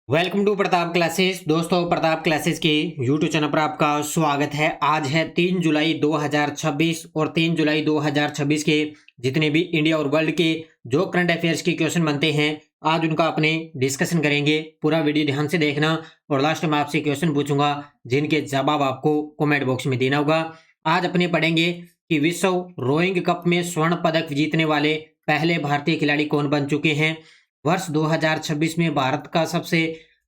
Welcome to Pratap classes. दोस्तों, Pratap classes के YouTube channel पर आपका स्वागत है। आज है 3 जुलाई 2026 और 3 जुलाई 2026 के जितने भी इंडिया और वर्ल्ड के जो करंट अफेयर्स के क्वेश्चन बनते हैं, आज उनका अपने डिस्कशन करेंगे। पूरा वीडियो ध्यान से देखना और लास्ट में आपसे क्वेश्चन पूछूंगा जिनके जवाब आपको कमेंट बॉक्स में देना होगा। आज अपने पढ़ेंगे कि विश्व रोइंग कप में स्वर्ण पदक जीतने वाले पहले भारतीय खिलाड़ी कौन बन चुके हैं। वर्ष 2026 में भारत का सबसे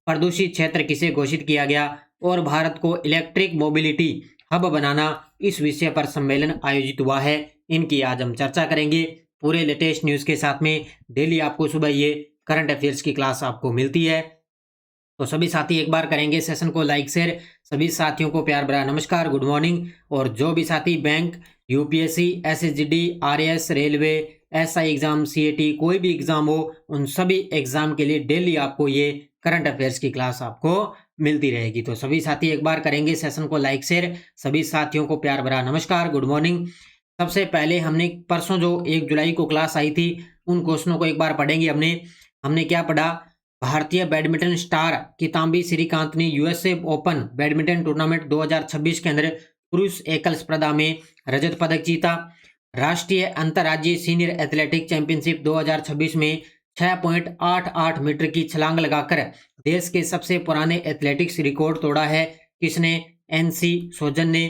प्रदूषित क्षेत्र किसे घोषित किया गया और भारत को इलेक्ट्रिक मोबिलिटी हब बनाना, इस विषय पर सम्मेलन आयोजित हुआ है। इनकी आज हम चर्चा करेंगे पूरे लेटेस्ट न्यूज़ के साथ में। डेली आपको सुबह ये करंट अफेयर्स की क्लास आपको मिलती है। तो सभी साथी एक बार करेंगे सेशन को लाइक शेयर। सभी साथियों को प्यार भरा नमस्कार, गुड मॉर्निंग। और जो भी साथी bank, UPSC, SSGD, RAS, railway, SI exam, CAT, कोई भी एग्जाम हो, उन सभी एग्जाम के लिए डेली आपको ये करंट अफेयर्स की क्लास आपको मिलती रहेगी। तो सभी साथी एक बार करेंगे सेशन को लाइक शेयर। सभी साथियों को प्यार भरा नमस्कार, गुड मॉर्निंग। सबसे पहले हमने परसों जो 1 जुलाई को क्लास आई थी, उन क्वेश्चनों को एक बार पढ़ेंगे। हमने क्या पढ़ा? भारतीय बैडमिंटन स्टार किदांबी श्रीकांत ने यूएसए ओपन बैडमिंटन टूर्नामेंट 2026 के अंदर पुरुष एकल स्पर्धा में रजत पदक जीता। राष्ट्रीय अंतर्राज्यीय सीनियर एथलेटिक चैंपियनशिप 2026 में 6.88 मीटर की छलांग लगाकर देश के सबसे पुराने एथलेटिक्स रिकॉर्ड तोड़ा है। किसने? एनसी सोजन ने।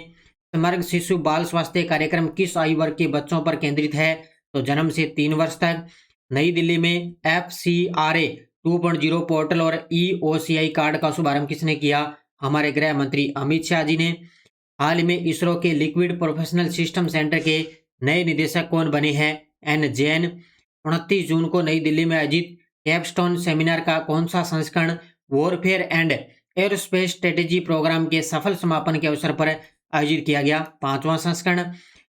समग्र शिशु बाल स्वास्थ्य कार्यक्रम किस आयु वर्ग के बच्चों पर केंद्रित है? तो जन्म से 3 वर्ष तक। नई दिल्ली में FCRA 2.0 पोर्टल और EOCI कार्ड का शुभारंभ किसने किया? हमारे गृह मंत्री अमित शाह जी ने। हाल में इसरो के लिक्विड प्रोफेशनल सिस्टम सेंटर के नए निदेशक कौन बने हैं? एन जैन। 29 जून को नई दिल्ली में आयोजित कैपस्टोन सेमिनार का कौन सा संस्करण warfare and aerospace strategy program के सफल समापन के अवसर पर आयोजित किया गया? 5वां संस्करण।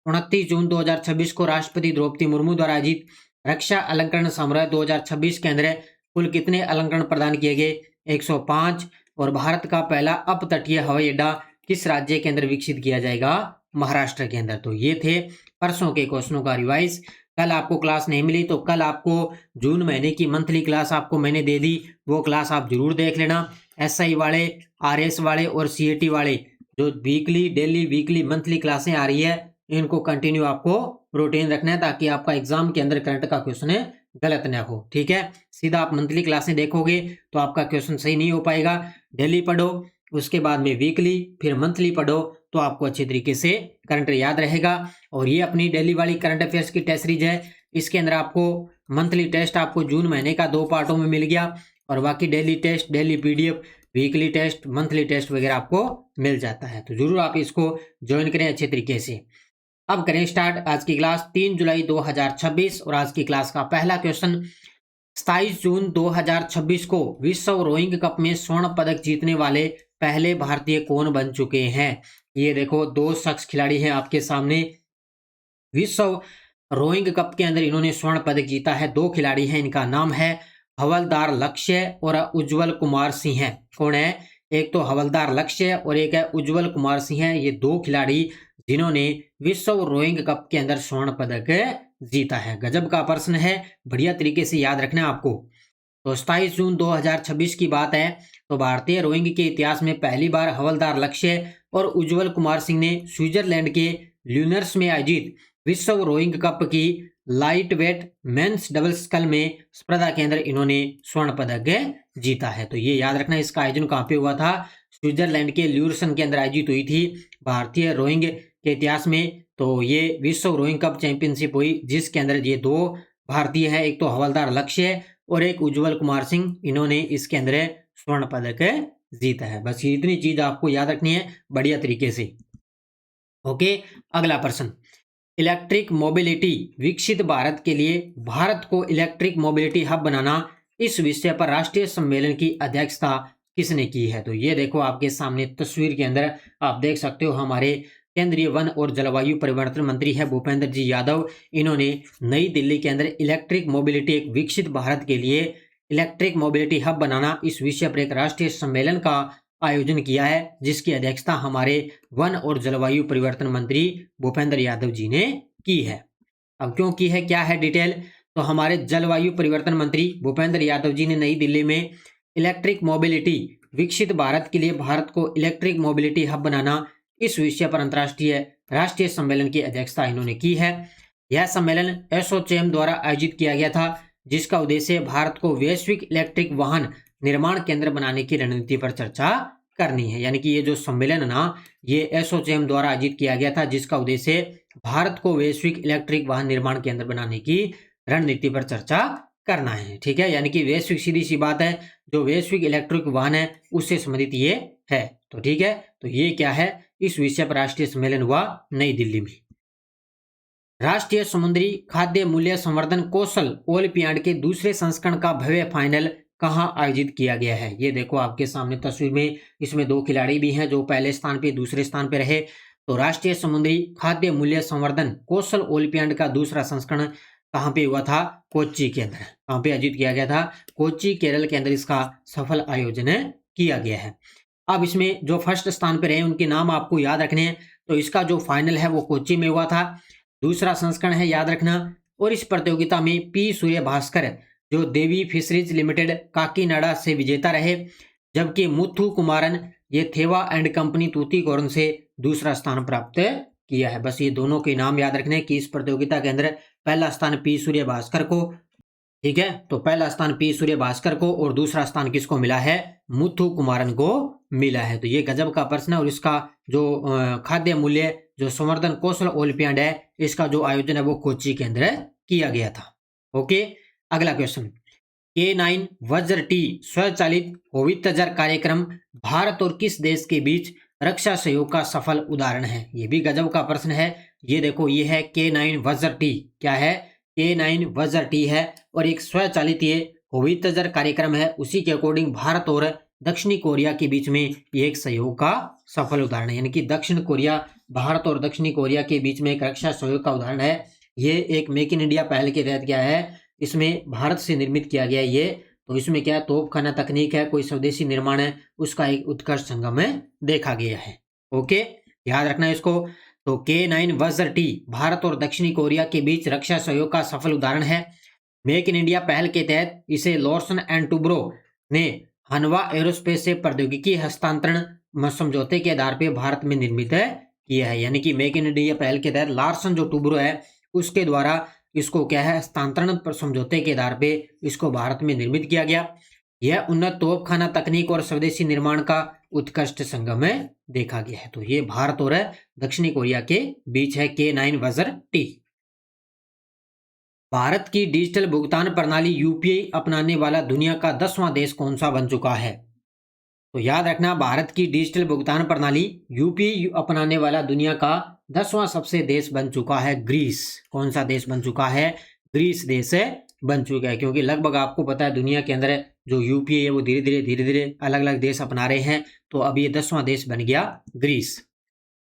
29 जून 2026 को राष्ट्रपति द्रौपदी मुर्मू द्वारा आयोजित रक्षा अलंकरण समारोह 2026 के अंदर कुल कितने अलंकरण प्रदान किए गए? 105। और भारत का पहला अपतटीय हवाई अड्डा किस राज्य के अंदर विकसित किया जाएगा? महाराष्ट्र के अंदर। तो ये थे परसों के क्वेश्चनों का रिवाइज। कल आपको क्लास नहीं मिली तो कल आपको जून महीने की मंथली क्लास आपको मैंने दे दी, वो क्लास आप जरूर देख लेना। एसआई वाले, आरएस वाले और सीएटी वाले जो वीकली, डेली, वीकली, मंथली क्लासें आ रही है, इनको कंटिन्यू आपको रूटीन रखना है ताकि आपका एग्जाम के अंदर करंट का क्वेश्चन गलत ना हो। ठीक है, सीधा आप मंथली क्लासें देखोगे तो आपका क्वेश्चन सही नहीं हो पाएगा। डेली पढ़ो, उसके बाद में वीकली, फिर मंथली पढ़ो तो आपको अच्छी तरीके से करंट याद रहेगा। और ये अपनी डेली वाली करंट अफेयर्स की टेस्ट सीरीज है। इसके अंदर आपको मंथली टेस्ट आपको जून महीने का 2 पार्टों में मिल गया और बाकी daily test, daily PDF, weekly test, monthly test वगैरह आपको मिल जाता है। तो जरूर आप इसको ज्वाइन करें अच्छे तरीके से। अब करें स्टार्ट आज की क्लास 3 जुलाई 2026 और आज की क्लास का पहला क्वेश्चन। 27 जून 2026 को विश्व रोइंग कप में स्वर्ण पदक जीतने वाले पहले भारतीय कौन बन चुके हैं? ये देखो, 2 शख्स खिलाड़ी हैं आपके सामने। विश्व रोइंग कप के अंदर इन्होंने स्वर्ण पदक जीता है। 2 खिलाड़ी हैं, इनका नाम है हवलदार लक्ष्य और उज्जवल कुमार सिंह। कौन है? एक तो हवलदार लक्ष्य और एक है उज्जवल कुमार सिंह। ये 2 खिलाड़ी जिन्होंने विश्व रोइंग कप के अंदर स्वर्ण पदक जीता है। गजब का प्रश्न है, बढ़िया तरीके से याद रखना है आपको। तो 27 जून 2026 की बात है। तो भारतीय रोइंग के इतिहास में पहली बार हवलदार लक्ष्य और उज्जवल कुमार सिंह ने स्विट्जरलैंड के ल्यूनर्स में आयोजित विश्व रोइंग कप की lightweight men's double scull में स्पर्धा के अंदर इन्होंने स्वर्ण पदक जीता है। तो ये याद रखना, इसका आयोजन कहाँ पे हुआ था? स्विट्जरलैंड के ल्यूरसन के अंदर आयोजित हुई थी भारतीय रोइंग के इतिहास में। तो ये विश्व रोइंग कप चैंपियनशिप हुई जिसके अंदर ये 2 भारतीय है, एक तो हवलदार लक्ष्य और एक उज्जवल कुमार सिंह। इन्होंने इसके अंदर स्वर्ण पदक जीता है। बस ये इतनी चीज आपको याद रखनी है बढ़िया तरीके से। ओके, अगला प्रश्न। इलेक्ट्रिक मोबिलिटी विकसित भारत के लिए भारत को इलेक्ट्रिक मोबिलिटी हब बनाना, इस विषय पर राष्ट्रीय सम्मेलन की अध्यक्षता किसने की है? तो ये देखो आपके सामने तस्वीर के अंदर आप देख सकते हो, हमारे केंद्रीय वन और जलवायु परिवर्तन मंत्री है भूपेंद्र जी यादव। इन्होंने नई दिल्ली के अंदर इलेक्ट्रिक मोबिलिटी, एक विकसित भारत के लिए इलेक्ट्रिक मोबिलिटी हब बनाना, इस विषय पर एक राष्ट्रीय सम्मेलन का आयोजन किया है जिसकी अध्यक्षता हमारे वन और जलवायु परिवर्तन मंत्री भूपेंद्र यादव जी ने की है। अब क्यों की है, क्या है डिटेल? तो हमारे जलवायु परिवर्तन मंत्री भूपेंद्र यादव जी ने नई दिल्ली में इलेक्ट्रिक मोबिलिटी, विकसित भारत के लिए भारत को इलेक्ट्रिक मोबिलिटी हब बनाना, इस विषय पर अंतर्राष्ट्रीय राष्ट्रीय सम्मेलन की अध्यक्षता इन्होंने की है। यह सम्मेलन एसोचैम द्वारा आयोजित किया गया था, जिसका उद्देश्य भारत को वैश्विक इलेक्ट्रिक वाहन निर्माण केंद्र बनाने की रणनीति पर चर्चा करनी है। यानी कि ये जो सम्मेलन ना, ये एसोचैम द्वारा आयोजित किया गया था, जिसका उद्देश्य भारत को वैश्विक इलेक्ट्रिक वाहन निर्माण केंद्र बनाने की रणनीति पर चर्चा करना है। ठीक है, यानी कि वैश्विक, सीधी सी बात है, जो वैश्विक इलेक्ट्रिक वाहन है उससे संबंधित ये है। तो ठीक है, तो ये क्या है, इस विषय पर राष्ट्रीय सम्मेलन हुआ नई दिल्ली में। राष्ट्रीय समुद्री खाद्य मूल्य संवर्धन कौशल ओलंपियाड के दूसरे संस्करण का भव्य फाइनल कहां आयोजित किया गया है। ये देखो आपके सामने तस्वीर में, इसमें दो खिलाड़ी भी हैं जो पहले स्थान पे दूसरे स्थान पे रहे। तो राष्ट्रीय समुद्री खाद्य मूल्य संवर्धन कौशल ओलंपियाड का दूसरा संस्करण कहाँ पे हुआ था, कोच्चि के अंदर। कहाँ पे आयोजित किया गया था, कोच्चि केरल के अंदर इसका सफल आयोजन किया गया है। अब इसमें जो फर्स्ट स्थान पे रहे उनके नाम आपको याद रखने हैं। तो इसका जो फाइनल है वो कोच्चि में हुआ था, दूसरा संस्करण है, याद रखना। और इस प्रतियोगिता में पी सूर्य भास्कर जो देवी फिशरीज लिमिटेड काकीनाडा से विजेता रहे, जबकि मुथु कुमारन ये थेवा एंड कंपनी तूतीकोरन से दूसरा स्थान प्राप्त किया है। बस ये दोनों के नाम याद रखने कि इस प्रतियोगिता के अंदर पहला स्थान पी सूर्य भास्कर को, ठीक है, तो पहला स्थान पी सूर्य भास्कर को और दूसरा स्थान किसको मिला है, मुथु कुमारन को मिला है। तो ये गजब का प्रश्न है। और इसका जो खाद्य मूल्य जो संवर्धन कौशल ओलंपियाड है, इसका जो आयोजन है वो कोच्चि के अंदर किया गया था। ओके, अगला क्वेश्चन, K9 वज्र टी स्वचालित होवित्जर कार्यक्रम भारत और किस देश के बीच रक्षा सहयोग का सफल उदाहरण है। ये भी गजब का प्रश्न है। ये देखो, ये है K9 वज्र टी, क्या है, K9 वज्र टी है और एक स्वचालित ये होवित्जर कार्यक्रम है। उसी के अकॉर्डिंग भारत और दक्षिणी कोरिया के बीच में ये एक सहयोग का सफल उदाहरण है। यानी कि दक्षिण कोरिया, भारत और दक्षिणी कोरिया के बीच में एक रक्षा सहयोग का उदाहरण है। ये एक मेक इन इंडिया पहल के तहत क्या है, इसमें भारत से निर्मित किया गया ये। तो इसमें क्या है, तोपखाना तकनीक है, कोई स्वदेशी निर्माण है, उसका एक उत्कृष्ट संगम देखा गया है। ओके, याद रखना है इसको। तो K9 वज्र टी भारत और दक्षिणी कोरिया के बीच रक्षा सहयोग का सफल उदाहरण है। मेक इन इंडिया पहल के तहत इसे लॉर्सन एंड टुब्रो ने हनवा एरोस्पेस से प्रौद्योगिकी हस्तांतरण समझौते के आधार पर भारत में निर्मित किया है। यानी कि मेक इन इंडिया पहल के तहत लार्सन जो टुब्रो है उसके द्वारा इसको क्या है, हस्तांतरण पर समझौते के आधार पे इसको भारत में निर्मित किया गया। यह उन्नत तोपखाना तकनीक और स्वदेशी निर्माण का उत्कृष्ट संगम देखा गया है। तो ये भारत और दक्षिणी कोरिया के बीच है K9 वज्र टी। भारत की डिजिटल भुगतान प्रणाली यूपीआई अपनाने वाला दुनिया का 10वां देश कौन सा बन चुका है। तो याद रखना, भारत की डिजिटल भुगतान प्रणाली यूपीआई अपनाने वाला दुनिया का 10वां सबसे देश बन चुका है ग्रीस। कौन सा देश बन चुका है, ग्रीस देश बन चुका है। क्योंकि लगभग आपको पता है दुनिया के अंदर जो यूपीआई है वो धीरे धीरे अलग अलग देश अपना रहे हैं। तो अब ये 10वां देश बन गया ग्रीस।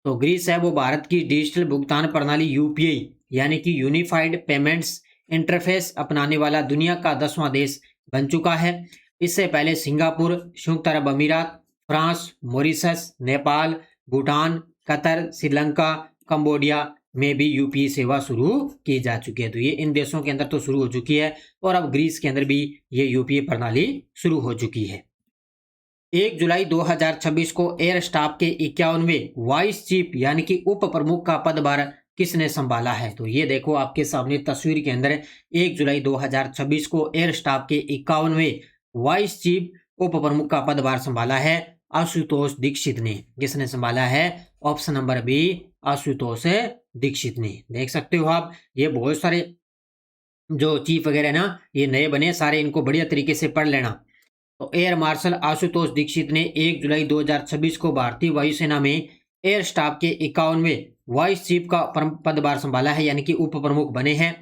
तो ग्रीस है वो भारत की डिजिटल भुगतान प्रणाली यूपीआई यानी कि यूनिफाइड पेमेंट्स इंटरफेस अपनाने वाला दुनिया का 10वां देश बन चुका है। इससे पहले सिंगापुर, संयुक्त अरब अमीरात, France, Mauritius, Nepal, Bhutan, Qatar, Sri Lanka, Cambodia में भी यूपीआई सेवा शुरू की जा चुकी है। तो ये इन देशों के अंदर तो शुरू हो चुकी है और अब ग्रीस के अंदर भी ये यूपीआई प्रणाली शुरू हो चुकी है। 1 जुलाई 2026 को एयर स्टाफ के 51वें वाइस चीफ यानी कि उप प्रमुख का पदभार किसने संभाला है। तो ये देखो आपके सामने तस्वीर के अंदर 1 जुलाई 2026 को एयर स्टाफ के 51वें वाइस चीफ उप प्रमुख का पदभार संभाला है आशुतोष दीक्षित ने। किसने संभाला है, option number B, Ashutosh Dikshit ने। देख सकते हो आप, ये बहुत सारे जो चीफ वगैरह ना ये नए बने सारे, इनको बढ़िया तरीके से पढ़ लेना। तो एयर मार्शल आशुतोष दीक्षित ने 1 जुलाई 2026 को भारतीय वायुसेना में एयर स्टाफ के 51वें वाइस चीफ का पदभार संभाला है यानी कि उप प्रमुख बने हैं।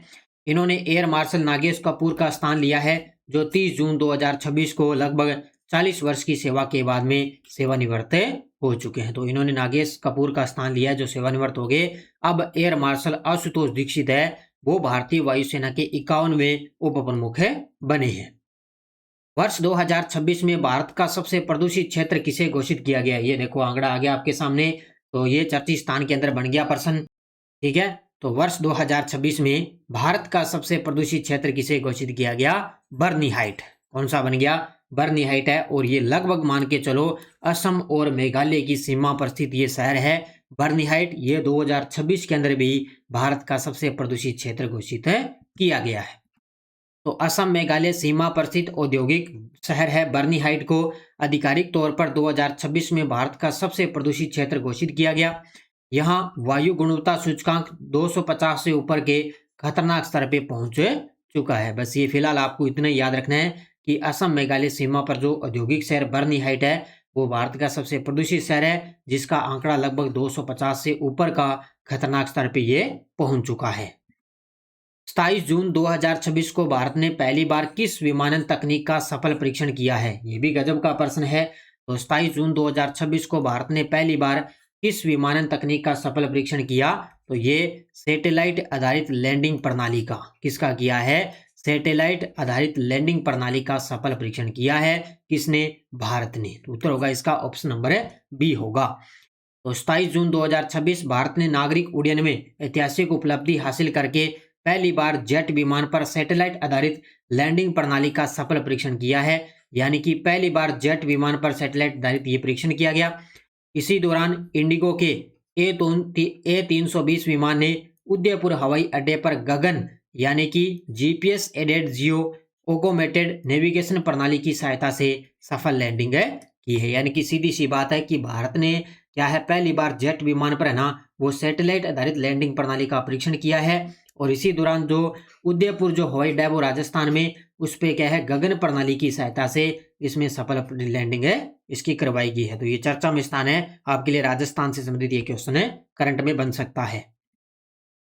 इन्होंने एयर मार्शल नागेश कपूर का स्थान लिया है जो 30 जून 2026 को लगभग 40 वर्ष की सेवा के बाद में सेवानिवृत्त हो चुके हैं। तो इन्होंने नागेश कपूर का स्थान लिया है जो सेवानिवृत्त हो गए। अब एयर मार्शल आशुतोष दीक्षित है वो भारतीय वायुसेना के 51वें उप प्रमुख बने हैं। वर्ष 2026 में भारत का सबसे प्रदूषित क्षेत्र किसे घोषित किया गया। ये देखो आंकड़ा आ गया आपके सामने। तो ये 34 स्थान के अंदर बन गया प्रश्न, ठीक है। तो वर्ष 2026 में भारत का सबसे प्रदूषित क्षेत्र किसे घोषित किया गया, बर्नी हाइट। कौन सा बन गया, बर्निहाइट है और ये लगभग मान के चलो असम और मेघालय की सीमा पर स्थित ये शहर है बर्निहाइट। ये 2026 के अंदर भी भारत का सबसे प्रदूषित क्षेत्र घोषित किया गया है। तो असम मेघालय सीमा पर स्थित औद्योगिक शहर है बर्निहाइट को आधिकारिक तौर पर 2026 में भारत का सबसे प्रदूषित क्षेत्र घोषित किया गया। यहाँ वायु गुणवत्ता सूचकांक 250 से ऊपर के खतरनाक स्तर पे पहुंच चुका है। बस ये फिलहाल आपको इतना याद रखना है कि असम मेघालय सीमा पर जो औद्योगिक शहर बर्निहाइट है वो भारत का सबसे प्रदूषित शहर है, जिसका आंकड़ा लगभग 250 से ऊपर का खतरनाक स्तर पे ये पहुंच चुका है। 27 जून 2026 को भारत ने पहली बार किस विमानन तकनीक का सफल परीक्षण किया है? ये भी गजब का प्रश्न है। तो 27 जून 2026 को भारत ने पहली बार किस विमानन तकनीक का सफल परीक्षण किया? तो ये सैटेलाइट आधारित लैंडिंग प्रणाली का। किसका किया है? सैटेलाइट आधारित लैंडिंग प्रणाली का सफल परीक्षण किया है। किसने? भारत ने। तो उत्तर होगा इसका ऑप्शन नंबर बी होगा। तो 27 जून 2026 भारत ने नागरिक उड्डयन में ऐतिहासिक उपलब्धि हासिल करके पहली बार जेट विमान पर सैटेलाइट आधारित लैंडिंग प्रणाली का सफल परीक्षण किया है। यानी कि पहली बार जेट विमान पर सैटेलाइट आधारित ये परीक्षण किया गया। इसी दौरान इंडिगो के A320 विमान ने उदयपुर हवाई अड्डे पर गगन यानी कि जीपीएस एडेड जियो ऑटोमेटेड नेविगेशन प्रणाली की सहायता से सफल लैंडिंग की है। यानी कि सीधी सी बात है कि भारत ने क्या है पहली बार जेट विमान पर है ना वो सैटेलाइट आधारित लैंडिंग प्रणाली का परीक्षण किया है। और इसी दौरान जो उदयपुर जो हवाई अड्डा है वो राजस्थान में उस पे क्या है गगन प्रणाली की सहायता से इसमें सफल लैंडिंग इसकी करवाई गई है। तो ये चर्चा में स्थान है आपके लिए। राजस्थान से संबंधित ये क्वेश्चन करंट में बन सकता है।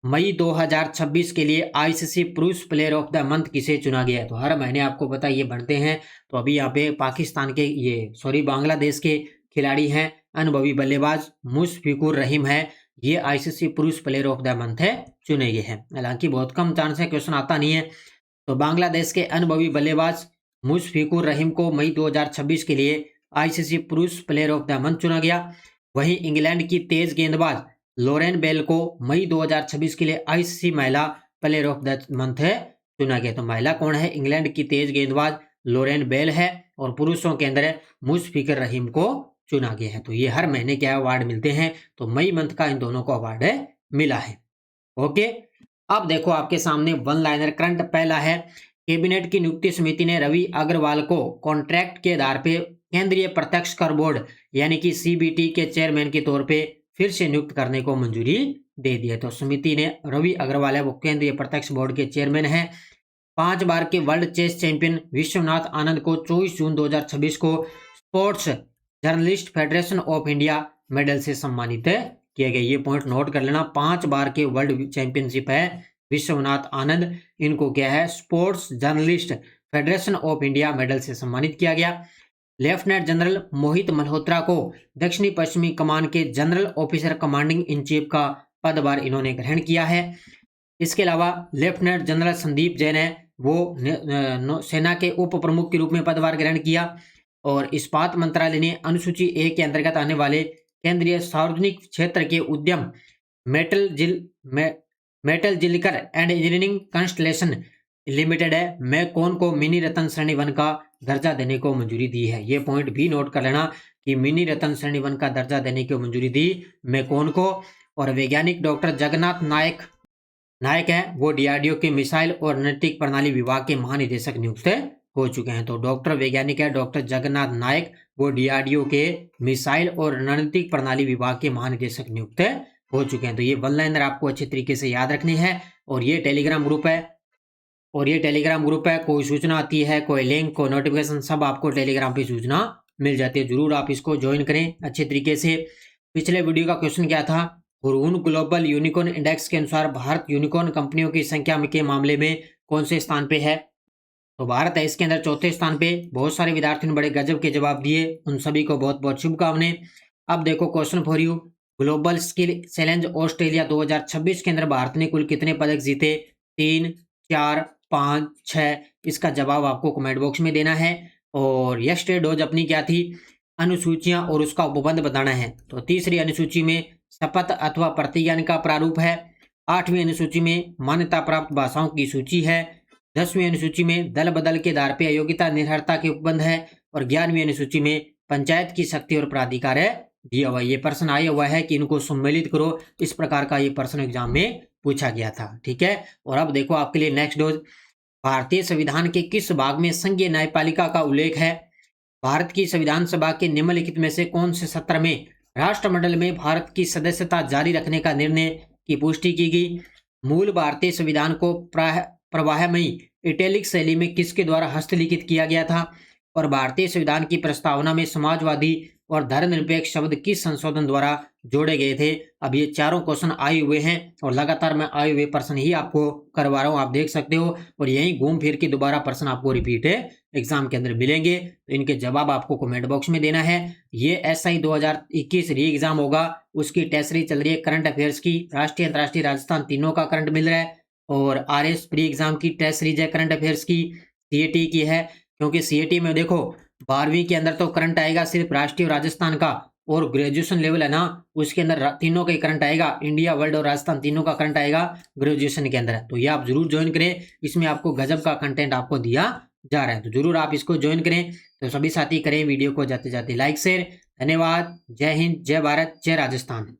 मई 2026 के लिए आईसीसी पुरुष प्लेयर ऑफ द मंथ किसे चुना गया है? तो हर महीने आपको पता ये बनते हैं। तो अभी यहाँ पे पाकिस्तान के बांग्लादेश के खिलाड़ी हैं अनुभवी बल्लेबाज मुशफिकुर रहीम है। ये आईसीसी पुरुष प्लेयर ऑफ द मंथ चुने गए हैं। हालांकि बहुत कम चांस है, क्वेश्चन आता नहीं है। तो बांग्लादेश के अनुभवी बल्लेबाज मुशफिकुर रहीम को मई 2026 के लिए आईसीसी पुरुष प्लेयर ऑफ द मंथ चुना गया। वहीं इंग्लैंड की तेज गेंदबाज लोरेन बेल को मई 2026 के लिए आईसीसी महिला प्लेयर ऑफ द मंथ चुना गया। तो महिला कौन है? इंग्लैंड की तेज गेंदबाज लोरेन बेल है और पुरुषों के अंदर मुशफिकुर रहीम को चुना गया है। तो ये हर महीने क्या अवार्ड मिलते हैं। तो मई मंथ का इन दोनों को अवार्ड मिला है। ओके, अब देखो आपके सामने वन लाइनर करंट। पहला है कैबिनेट की नियुक्ति समिति ने रवि अग्रवाल को कॉन्ट्रैक्ट के आधार पे केंद्रीय प्रत्यक्ष कर बोर्ड यानी कि सीबीटी के चेयरमैन के तौर पे फिर से नियुक्त करने को मंजूरी दे दी है। तो समिति ने रवि अग्रवाल है वो केंद्रीय प्रत्यक्ष बोर्ड के चेयरमैन है। 5 बार के world chess champion Vishwanath Anand को 24 जून 2026 को sports journalist federation of India medal से सम्मानित किया गया। ये पॉइंट नोट कर लेना। 5 बार के वर्ल्ड चैंपियनशिप है विश्वनाथ आनंद, इनको क्या है sports journalist federation of India medal से सम्मानित किया गया। लेफ्टिनेंट जनरल मोहित मल्होत्रा को दक्षिणी पश्चिमी कमान के general officer commanding in chief का पदभार इन्होंने ग्रहण किया है। इसके अलावा लेफ्टिनेंट जनरल संदीप जैन है वो सेना के उप प्रमुख के रूप में पदभार ग्रहण किया। और इस्पात मंत्रालय ने अनुसूची ए के अंतर्गत आने वाले केंद्रीय सार्वजनिक क्षेत्र के उद्यम metallurgical and engineering constellation limited है मैकोन को मिनी रत्न श्रेणी 1 का दर्जा देने को मंजूरी दी है। ये पॉइंट भी नोट कर लेना कि मिनी रत्न श्रेणी 1 का दर्जा देने की मंजूरी दी मैकोन को। और वैज्ञानिक डॉक्टर जगन्नाथ नायक है वो डीआरडीओ के मिसाइल और रणनीतिक प्रणाली विभाग के महानिदेशक नियुक्त हो चुके हैं। तो डॉक्टर वैज्ञानिक है डॉक्टर जगन्नाथ नायक वो डीआरडीओ के मिसाइल और रणनीतिक प्रणाली विभाग के महानिदेशक नियुक्त हो चुके हैं। तो ये वन लाइनर आपको अच्छे तरीके से याद रखनी है। और ये टेलीग्राम ग्रुप है कोई सूचना आती है, कोई लिंक, कोई नोटिफिकेशन, सब आपको टेलीग्राम पे सूचना मिल जाती है। जरूर आप इसको ज्वाइन करें अच्छे तरीके से। पिछले वीडियो का क्वेश्चन क्या था? हुरून ग्लोबल यूनिकॉर्न इंडेक्स के अनुसार भारत यूनिकॉर्न कंपनियों की संख्या के मामले में कौन से स्थान पे है? तो भारत है इसके अंदर चौथे स्थान पे। बहुत सारे विद्यार्थियों ने बड़े गजब के जवाब दिए, उन सभी को बहुत बहुत शुभकामनाएं। अब देखो question for you, global skill challenge Australia 2026 के अंदर भारत ने कुल कितने पदक जीते? 3, 4, 5, 6। इसका जवाब आपको कमेंट बॉक्स में देना है। और यस्टरडे डोज अपनी क्या थी? अनुसूचियां और उसका उपबंध बताना है। तो तीसरी अनुसूची में शपथ अथवा प्रतिज्ञा का प्रारूप है। 8वीं अनुसूची में मान्यता प्राप्त भाषाओं की सूची है। 10वीं अनुसूची में दल बदल के आधार पर अयोग्यता निर्भरता के उपबंध है, और 11वीं अनुसूची में पंचायत की शक्ति और प्राधिकार है दिया हुआ। ये प्रश्न आया हुआ है कि इनको सम्मिलित करो, इस प्रकार का ये प्रश्न एग्जाम में पूछा गया था। ठीक है, और अब देखो आपके लिए नेक्स्ट डोज, भारतीय संविधान के किस भाग में संघीय न्यायपालिका का उल्लेख है? भारत की संविधान सभा के निम्नलिखित में से कौन से सत्र में राष्ट्रमंडल में भारत की सदस्यता जारी रखने का निर्णय की पुष्टि की गई? मूल भारतीय संविधान को प्रवाहमयी इटैलिक शैली में किसके द्वारा हस्तलिखित किया गया था? और भारतीय संविधान की प्रस्तावना में समाजवादी और धर्मनिरपेक्ष शब्द किस संशोधन द्वारा जोड़े गए थे? अब ये चारों क्वेश्चन आए हुए हैं और लगातार मैं आए हुए प्रश्न ही आपको करवा रहा हूं, आप देख सकते हो, और यही घूम फिर के दोबारा प्रश्न आपको रिपीट है एग्जाम के अंदर मिलेंगे। तो इनके जवाब आपको कमेंट बॉक्स में देना है। ये SI 2021 री एग्जाम होगा, उसकी टेस्ट सीरीज चल रही है करंट अफेयर्स की, राष्ट्रीय अंतर्राष्ट्रीय राजस्थान तीनों का करंट मिल रहा है, और RS प्री एग्जाम की टेस्ट सीरीज है करंट अफेयर्स की, CAT की है, क्योंकि CAT में देखो 12वीं के अंदर तो करंट आएगा सिर्फ राष्ट्रीय और राजस्थान का, और ग्रेजुएशन लेवल है ना उसके अंदर तीनों का ही करंट आएगा, इंडिया वर्ल्ड और राजस्थान तीनों का करंट आएगा ग्रेजुएशन के अंदर। तो ये आप जरूर ज्वाइन करें, इसमें आपको गजब का कंटेंट आपको दिया जा रहा है, तो जरूर आप इसको ज्वाइन करें। तो सभी साथी करें वीडियो को जाते जाते लाइक शेयर। धन्यवाद। जय हिंद, जय भारत, जय राजस्थान।